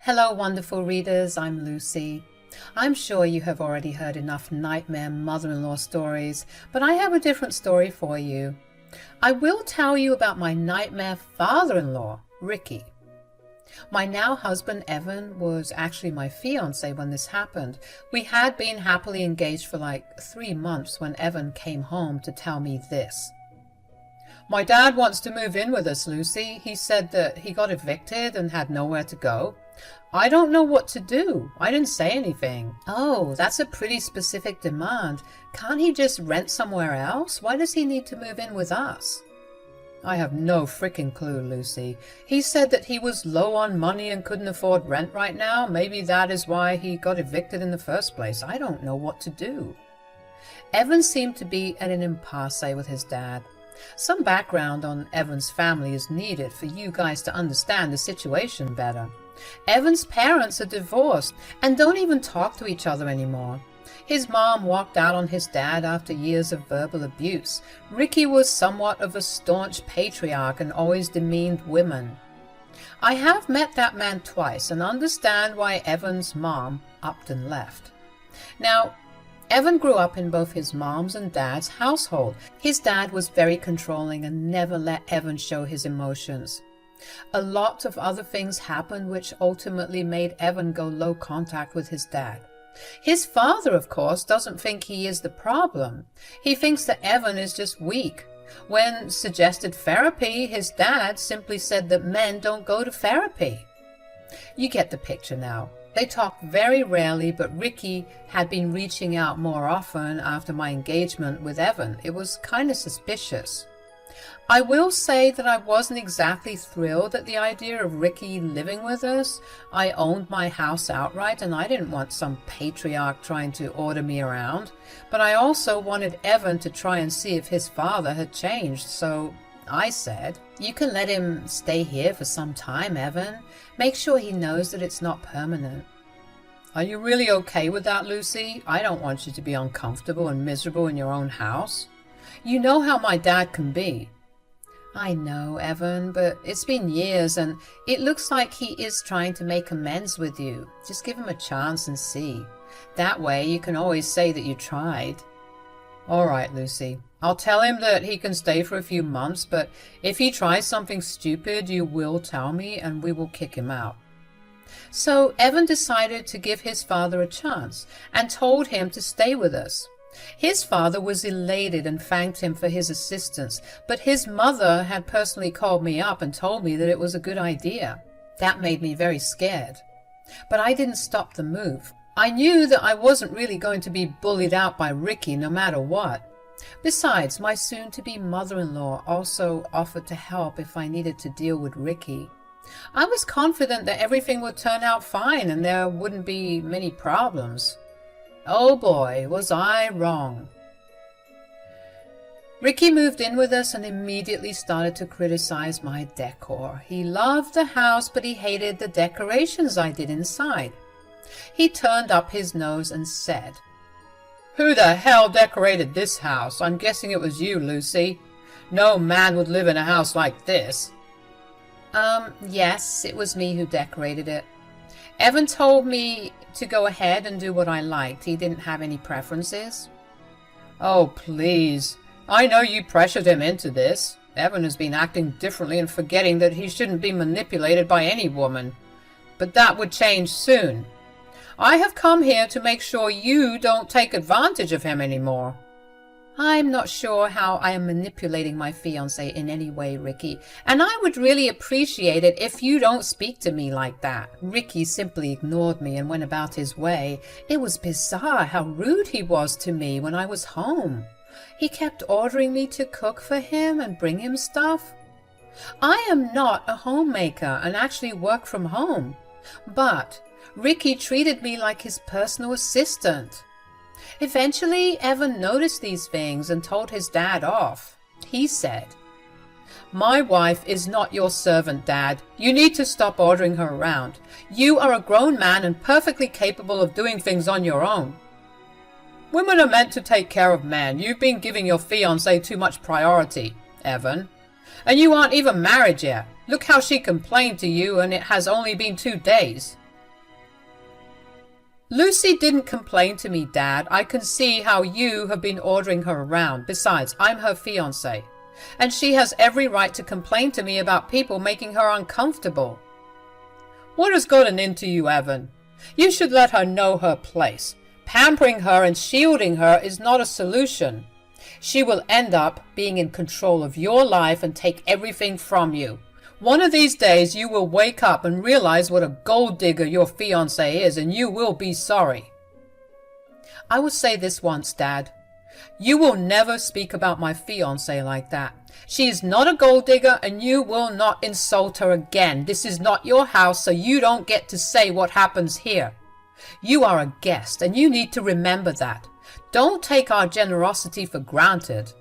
Hello, wonderful readers. I'm Lucy. I'm sure you have already heard enough nightmare mother-in-law stories, but I have a different story for you. I will tell you about my nightmare father-in-law, Ricky. My now husband, Evan, was actually my fiance when this happened. We had been happily engaged for like 3 months when Evan came home to tell me this. "My dad wants to move in with us, Lucy. He said that he got evicted and had nowhere to go. I don't know what to do. I didn't say anything." "Oh, that's a pretty specific demand. Can't he just rent somewhere else? Why does he need to move in with us?" "I have no frickin' clue, Lucy. He said that he was low on money and couldn't afford rent right now. Maybe that is why he got evicted in the first place. I don't know what to do." Evan seemed to be at an impasse with his dad. Some background on Evan's family is needed for you guys to understand the situation better. Evan's parents are divorced and don't even talk to each other anymore. His mom walked out on his dad after years of verbal abuse. Ricky was somewhat of a staunch patriarch and always demeaned women. I have met that man twice and understand why Evan's mom upped and left. Now, Evan grew up in both his mom's and dad's household. His dad was very controlling and never let Evan show his emotions. A lot of other things happened which ultimately made Evan go low contact with his dad. His father, of course, doesn't think he is the problem. He thinks that Evan is just weak. When suggested therapy, his dad simply said that men don't go to therapy. You get the picture now. They talked very rarely, but Ricky had been reaching out more often after my engagement with Evan. It was kind of suspicious. I will say that I wasn't exactly thrilled at the idea of Ricky living with us. I owned my house outright and I didn't want some patriarch trying to order me around. But I also wanted Evan to try and see if his father had changed, so I said, "You can let him stay here for some time, Evan. Make sure he knows that it's not permanent." "Are you really okay with that, Lucy? I don't want you to be uncomfortable and miserable in your own house. You know how my dad can be." "I know, Evan, but it's been years and it looks like he is trying to make amends with you. Just give him a chance and see. That way you can always say that you tried." "All right, Lucy. I'll tell him that he can stay for a few months, but if he tries something stupid, you will tell me and we will kick him out." So Evan decided to give his father a chance and told him to stay with us. His father was elated and thanked him for his assistance, but his mother had personally called me up and told me that it was a good idea. That made me very scared. But I didn't stop the move. I knew that I wasn't really going to be bullied out by Ricky no matter what. Besides, my soon-to-be mother-in-law also offered to help if I needed to deal with Ricky. I was confident that everything would turn out fine and there wouldn't be many problems. Oh boy, was I wrong. Ricky moved in with us and immediately started to criticize my decor. He loved the house, but he hated the decorations I did inside. He turned up his nose and said, "Who the hell decorated this house? I'm guessing it was you, Lucy. No man would live in a house like this." Yes, it was me who decorated it. Evan told me to go ahead and do what I liked. He didn't have any preferences. "Oh, please. I know you pressured him into this. Evan has been acting differently and forgetting that he shouldn't be manipulated by any woman. But that would change soon. I have come here to make sure you don't take advantage of him anymore." "I'm not sure how I am manipulating my fiancé in any way, Ricky, and I would really appreciate it if you don't speak to me like that." Ricky simply ignored me and went about his way. It was bizarre how rude he was to me when I was home. He kept ordering me to cook for him and bring him stuff. I am not a homemaker and actually work from home, but Ricky treated me like his personal assistant. Eventually, Evan noticed these things and told his dad off. He said, "My wife is not your servant, Dad. You need to stop ordering her around. You are a grown man and perfectly capable of doing things on your own. Women are meant to take care of men. You've been giving your fiancée too much priority, Evan. And you aren't even married yet. Look how she complained to you and it has only been 2 days. Lucy didn't complain to me, Dad. I can see how you have been ordering her around. Besides, I'm her fiancé, and she has every right to complain to me about people making her uncomfortable. What has gotten into you, Evan? You should let her know her place. Pampering her and shielding her is not a solution. She will end up being in control of your life and take everything from you. One of these days you will wake up and realize what a gold digger your fiancé is, and you will be sorry. I will say this once, Dad. You will never speak about my fiancé like that. She is not a gold digger, and you will not insult her again. This is not your house, so you don't get to say what happens here. You are a guest, and you need to remember that. Don't take our generosity for granted.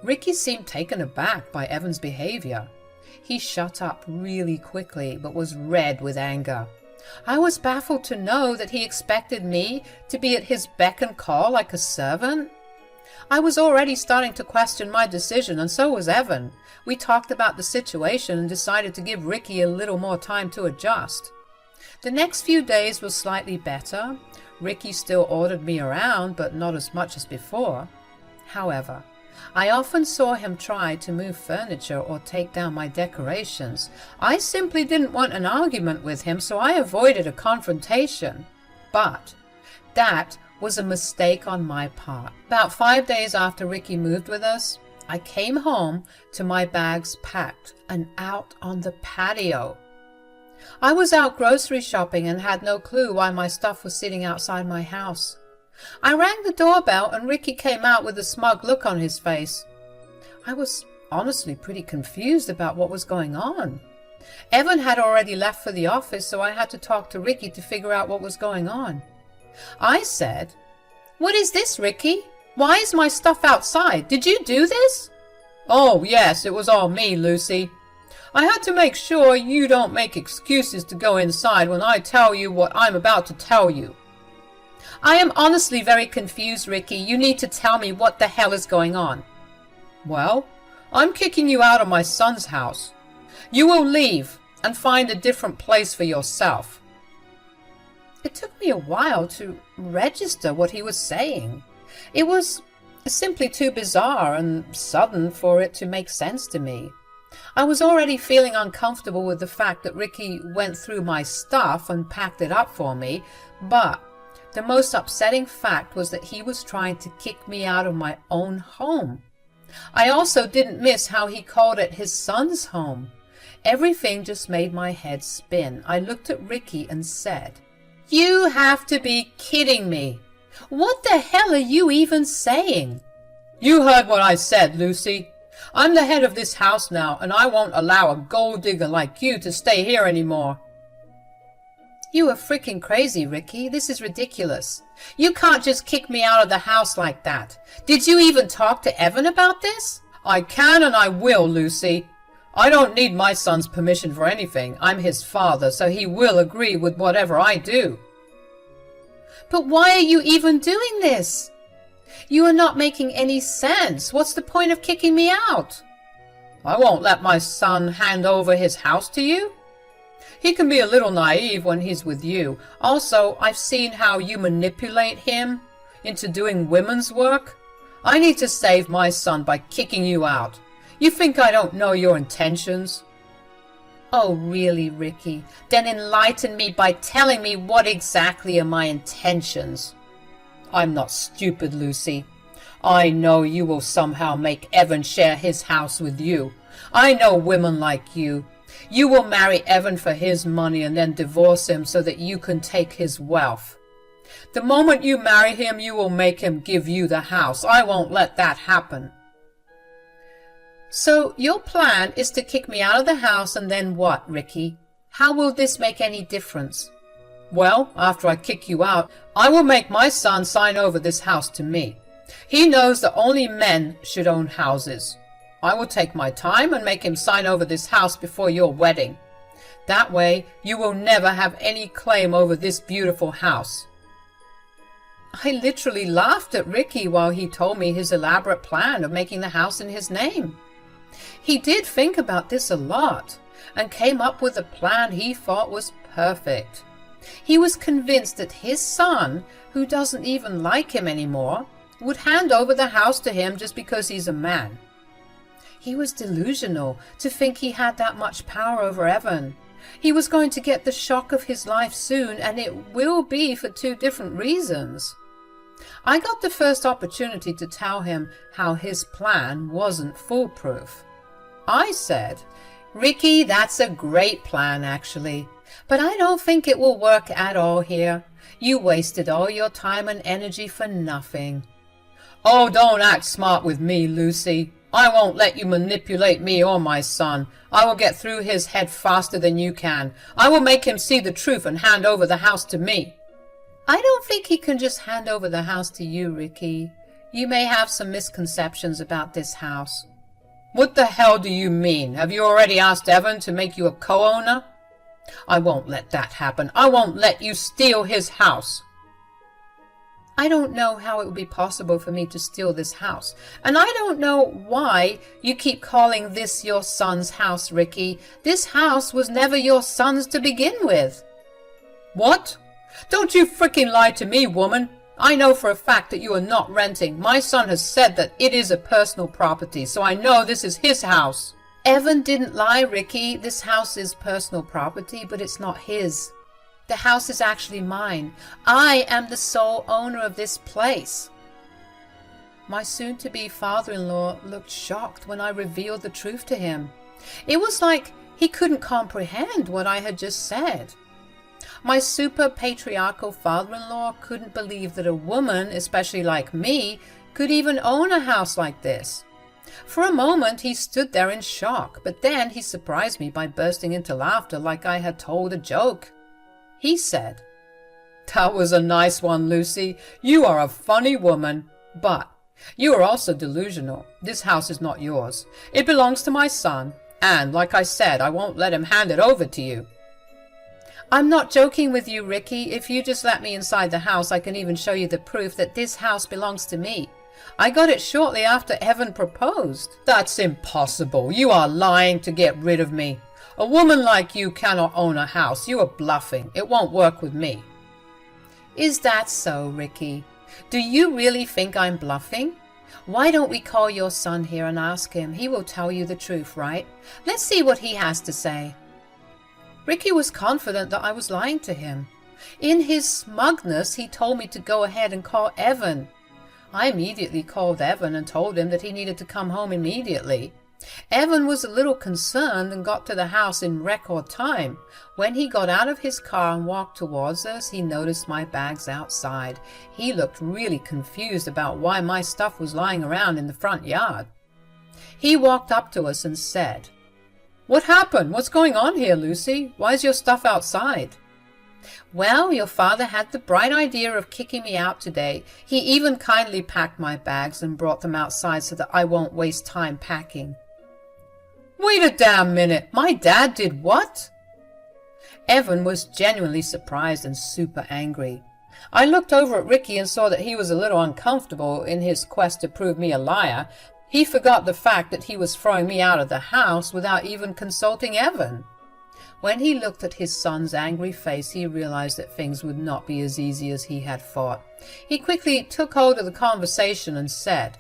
Ricky seemed taken aback by Evan's behavior. He shut up really quickly, but was red with anger. I was baffled to know that he expected me to be at his beck and call like a servant. I was already starting to question my decision, and so was Evan. We talked about the situation and decided to give Ricky a little more time to adjust. The next few days were slightly better. Ricky still ordered me around, but not as much as before. However, I often saw him try to move furniture or take down my decorations. I simply didn't want an argument with him, so I avoided a confrontation. But that was a mistake on my part. About 5 days after Ricky moved with us, I came home to my bags packed and out on the patio. I was out grocery shopping and had no clue why my stuff was sitting outside my house. I rang the doorbell and Ricky came out with a smug look on his face. I was honestly pretty confused about what was going on. Evan had already left for the office, so I had to talk to Ricky to figure out what was going on. I said, "What is this, Ricky? Why is my stuff outside? Did you do this?" "Oh, yes, it was all me, Lucy. I had to make sure you don't make excuses to go inside when I tell you what I'm about to tell you." "I am honestly very confused, Ricky. You need to tell me what the hell is going on." "Well, I'm kicking you out of my son's house. You will leave and find a different place for yourself." It took me a while to register what he was saying. It was simply too bizarre and sudden for it to make sense to me. I was already feeling uncomfortable with the fact that Ricky went through my stuff and packed it up for me, but the most upsetting fact was that he was trying to kick me out of my own home. I also didn't miss how he called it his son's home. Everything just made my head spin. I looked at Ricky and said, "You have to be kidding me. What the hell are you even saying?" "You heard what I said, Lucy. I'm the head of this house now, and I won't allow a gold digger like you to stay here anymore." "You are freaking crazy, Ricky. This is ridiculous. You can't just kick me out of the house like that. Did you even talk to Evan about this?" "I can and I will, Lucy. I don't need my son's permission for anything. I'm his father, so he will agree with whatever I do." "But why are you even doing this? You are not making any sense. What's the point of kicking me out?" "I won't let my son hand over his house to you. He can be a little naive when he's with you. Also, I've seen how you manipulate him into doing women's work. I need to save my son by kicking you out. You think I don't know your intentions?" "Oh, really, Ricky? Then enlighten me by telling me what exactly are my intentions." "I'm not stupid, Lucy. I know you will somehow make Evan share his house with you. I know women like you. You will marry Evan for his money and then divorce him so that you can take his wealth. The moment you marry him, you will make him give you the house. I won't let that happen." "So your plan is to kick me out of the house and then what, Ricky? How will this make any difference?" "Well, after I kick you out, I will make my son sign over this house to me. He knows that only men should own houses. I will take my time and make him sign over this house before your wedding. That way, you will never have any claim over this beautiful house." I literally laughed at Ricky while he told me his elaborate plan of making the house in his name. He did think about this a lot and came up with a plan he thought was perfect. He was convinced that his son, who doesn't even like him anymore, would hand over the house to him just because he's a man. He was delusional to think he had that much power over Evan. He was going to get the shock of his life soon, and it will be for two different reasons. I got the first opportunity to tell him how his plan wasn't foolproof. I said, "Ricky, that's a great plan, actually, but I don't think it will work at all here. You wasted all your time and energy for nothing." "Oh, don't act smart with me, Lucy. I won't let you manipulate me or my son. I will get through his head faster than you can. I will make him see the truth and hand over the house to me." "I don't think he can just hand over the house to you, Ricky. You may have some misconceptions about this house." "What the hell do you mean? Have you already asked Evan to make you a co-owner?" "I won't let that happen. I won't let you steal his house." "I don't know how it would be possible for me to steal this house. And I don't know why you keep calling this your son's house, Ricky. This house was never your son's to begin with." "What? Don't you frickin' lie to me, woman. I know for a fact that you are not renting. My son has said that it is a personal property, so I know this is his house." "Evan didn't lie, Ricky. This house is personal property, but it's not his. The house is actually mine. I am the sole owner of this place." My soon-to-be father-in-law looked shocked when I revealed the truth to him. It was like he couldn't comprehend what I had just said. My super patriarchal father-in-law couldn't believe that a woman, especially like me, could even own a house like this. For a moment he stood there in shock, but then he surprised me by bursting into laughter like I had told a joke. He said, "That was a nice one, Lucy. You are a funny woman. But you are also delusional. This house is not yours. It belongs to my son, and like I said, I won't let him hand it over to you." "I'm not joking with you, Ricky. If you just let me inside the house, I can even show you the proof that this house belongs to me. I got it shortly after Evan proposed." "That's impossible. You are lying to get rid of me. A woman like you cannot own a house. You are bluffing. It won't work with me." "Is that so, Ricky? Do you really think I'm bluffing? Why don't we call your son here and ask him? He will tell you the truth, right? Let's see what he has to say." Ricky was confident that I was lying to him. In his smugness, he told me to go ahead and call Evan. I immediately called Evan and told him that he needed to come home immediately. Evan was a little concerned and got to the house in record time. When he got out of his car and walked towards us, he noticed my bags outside. He looked really confused about why my stuff was lying around in the front yard. He walked up to us and said, "What happened? What's going on here, Lucy? Why is your stuff outside?" "Well, your father had the bright idea of kicking me out today. He even kindly packed my bags and brought them outside so that I won't waste time packing." "Wait a damn minute. My dad did what?" Evan was genuinely surprised and super angry. I looked over at Ricky and saw that he was a little uncomfortable in his quest to prove me a liar. He forgot the fact that he was throwing me out of the house without even consulting Evan. When he looked at his son's angry face, he realized that things would not be as easy as he had thought. He quickly took hold of the conversation and said,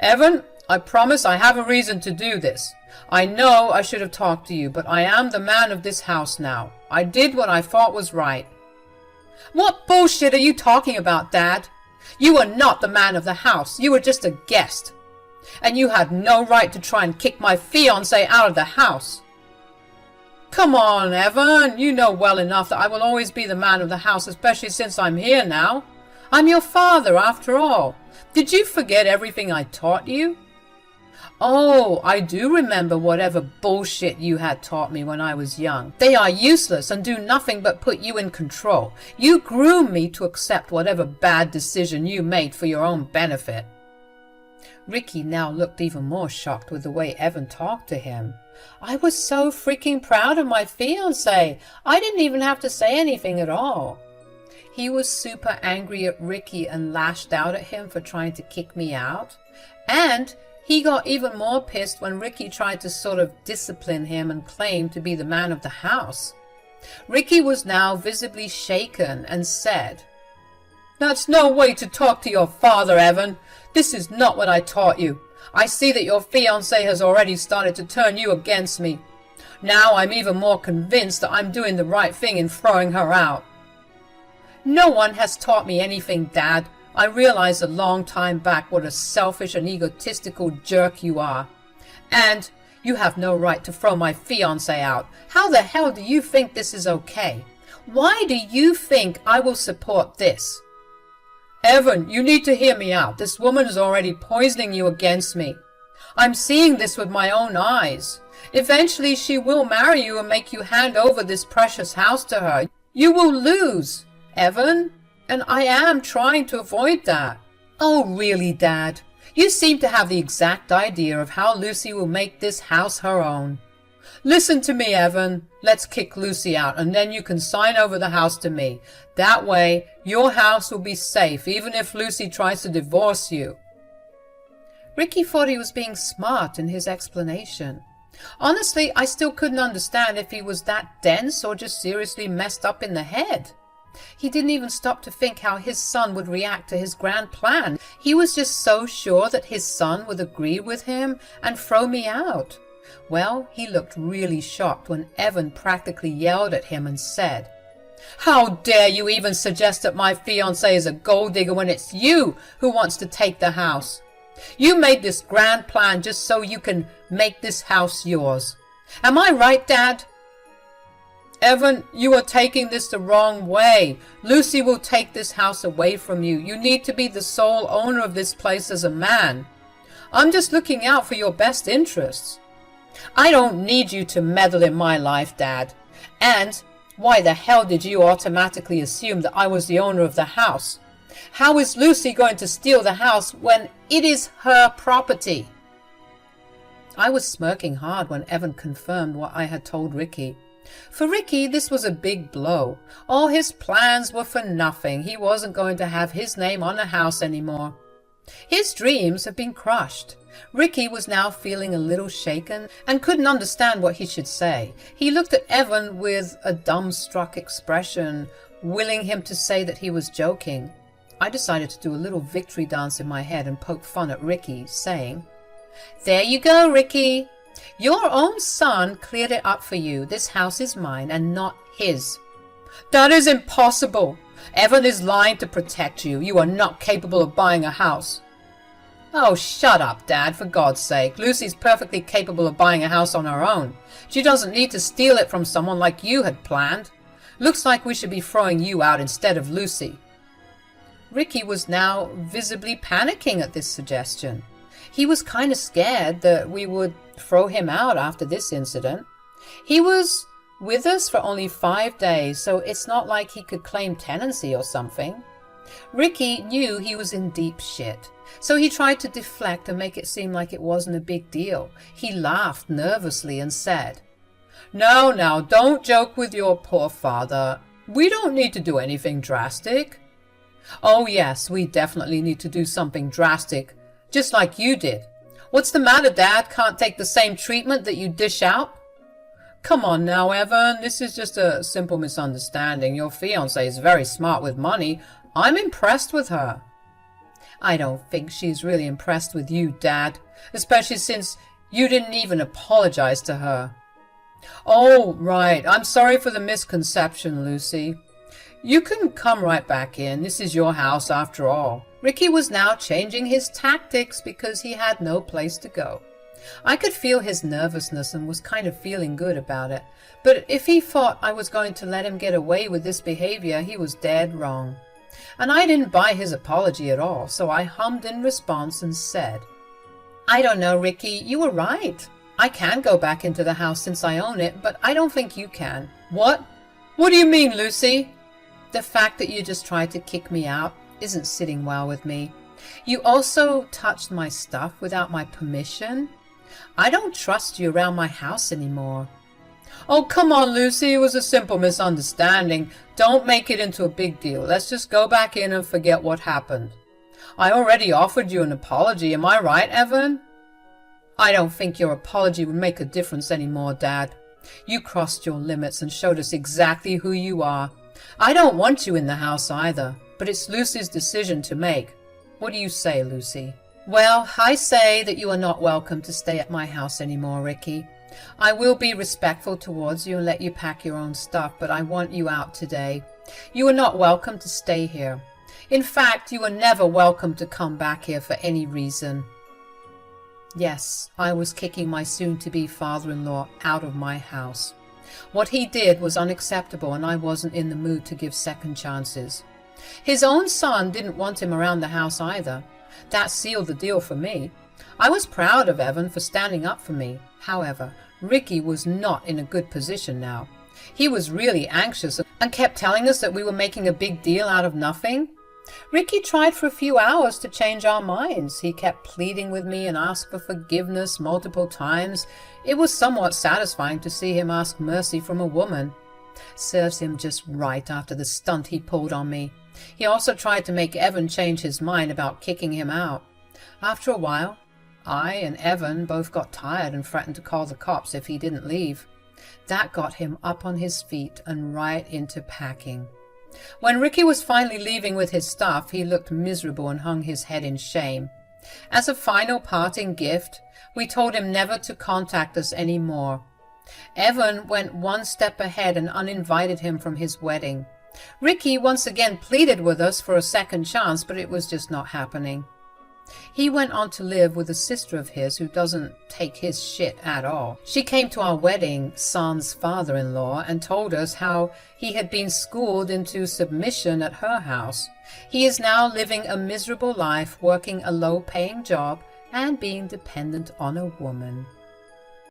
"Evan, I promise I have a reason to do this. I know I should have talked to you, but I am the man of this house now. I did what I thought was right." "What bullshit are you talking about, Dad? You are not the man of the house. You were just a guest. And you had no right to try and kick my fiancé out of the house." "Come on, Evan. You know well enough that I will always be the man of the house, especially since I'm here now. I'm your father, after all. Did you forget everything I taught you?" "Oh, I do remember whatever bullshit you had taught me when I was young. They are useless and do nothing but put you in control. You groomed me to accept whatever bad decision you made for your own benefit." Ricky now looked even more shocked with the way Evan talked to him. I was so freaking proud of my fiancé. I didn't even have to say anything at all. He was super angry at Ricky and lashed out at him for trying to kick me out. And he got even more pissed when Ricky tried to sort of discipline him and claim to be the man of the house. Ricky was now visibly shaken and said, "That's no way to talk to your father, Evan. This is not what I taught you. I see that your fiancée has already started to turn you against me. Now I'm even more convinced that I'm doing the right thing in throwing her out." "No one has taught me anything, Dad. I realized a long time back what a selfish and egotistical jerk you are. And you have no right to throw my fiancé out. How the hell do you think this is okay? Why do you think I will support this?" "Evan, you need to hear me out. This woman is already poisoning you against me. I'm seeing this with my own eyes. Eventually she will marry you and make you hand over this precious house to her. You will lose, Evan, and I am trying to avoid that." "Oh, really, Dad? You seem to have the exact idea of how Lucy will make this house her own." "Listen to me, Evan. Let's kick Lucy out, and then you can sign over the house to me. That way, your house will be safe, even if Lucy tries to divorce you." Ricky thought he was being smart in his explanation. Honestly, I still couldn't understand if he was that dense or just seriously messed up in the head. He didn't even stop to think how his son would react to his grand plan. He was just so sure that his son would agree with him and throw me out. Well, he looked really shocked when Evan practically yelled at him and said, "How dare you even suggest that my fiancée is a gold digger when it's you who wants to take the house? You made this grand plan just so you can make this house yours. Am I right, Dad?" "Evan, you are taking this the wrong way. Lucy will take this house away from you. You need to be the sole owner of this place as a man. I'm just looking out for your best interests." "I don't need you to meddle in my life, Dad. And why the hell did you automatically assume that I was the owner of the house? How is Lucy going to steal the house when it is her property?" I was smirking hard when Evan confirmed what I had told Ricky. For Ricky, this was a big blow. All his plans were for nothing. He wasn't going to have his name on the house anymore. His dreams had been crushed. Ricky was now feeling a little shaken and couldn't understand what he should say. He looked at Evan with a dumbstruck expression, willing him to say that he was joking. I decided to do a little victory dance in my head and poke fun at Ricky, saying, "There you go, Ricky. Your own son cleared it up for you. This house is mine and not his." "That is impossible. Evan is lying to protect you. You are not capable of buying a house." "Oh, shut up, Dad, for God's sake. Lucy's perfectly capable of buying a house on her own. She doesn't need to steal it from someone like you had planned. Looks like we should be throwing you out instead of Lucy." Ricky was now visibly panicking at this suggestion. He was kind of scared that we would throw him out after this incident. He was with us for only 5 days, so it's not like he could claim tenancy or something. Ricky knew he was in deep shit, so he tried to deflect and make it seem like it wasn't a big deal. He laughed nervously and said, Now, don't joke with your poor father. We don't need to do anything drastic." "Oh yes, we definitely need to do something drastic, just like you did. What's the matter, Dad? Can't take the same treatment that you dish out?" "Come on now, Evan. This is just a simple misunderstanding. Your fiancée is very smart with money. I'm impressed with her." "I don't think she's really impressed with you, Dad, especially since you didn't even apologize to her." "Oh, right. I'm sorry for the misconception, Lucy. You can come right back in. This is your house after all." Ricky was now changing his tactics because he had no place to go. I could feel his nervousness and was kind of feeling good about it. But if he thought I was going to let him get away with this behavior, he was dead wrong. And I didn't buy his apology at all, so I hummed in response and said, "I don't know, Ricky. You were right. I can go back into the house since I own it, but I don't think you can." "What? What do you mean, Lucy?" "The fact that you just tried to kick me out isn't sitting well with me. You also touched my stuff without my permission. I don't trust you around my house anymore." "Oh, come on, Lucy. It was a simple misunderstanding. Don't make it into a big deal. Let's just go back in and forget what happened. I already offered you an apology. Am I right, Evan?" "I don't think your apology would make a difference anymore, Dad. You crossed your limits and showed us exactly who you are. I don't want you in the house either, but it's Lucy's decision to make. What do you say, Lucy?" "Well, I say that you are not welcome to stay at my house anymore, Ricky. I will be respectful towards you and let you pack your own stuff, but I want you out today. You are not welcome to stay here. In fact, you are never welcome to come back here for any reason." Yes, I was kicking my soon-to-be father-in-law out of my house. What he did was unacceptable, and I wasn't in the mood to give second chances. His own son didn't want him around the house either. That sealed the deal for me. I was proud of Evan for standing up for me. However, Ricky was not in a good position now. He was really anxious and kept telling us that we were making a big deal out of nothing. Ricky tried for a few hours to change our minds. He kept pleading with me and asked for forgiveness multiple times. It was somewhat satisfying to see him ask mercy from a woman. Serves him just right after the stunt he pulled on me. He also tried to make Evan change his mind about kicking him out. After a while, I and Evan both got tired and threatened to call the cops if he didn't leave. That got him up on his feet and right into packing. When Ricky was finally leaving with his stuff, he looked miserable and hung his head in shame. As a final parting gift, we told him never to contact us any more. Evan went one step ahead and uninvited him from his wedding. Ricky once again pleaded with us for a second chance, but it was just not happening. He went on to live with a sister of his who doesn't take his shit at all. She came to our wedding, Son's father-in-law, and told us how he had been schooled into submission at her house. He is now living a miserable life, working a low-paying job and being dependent on a woman.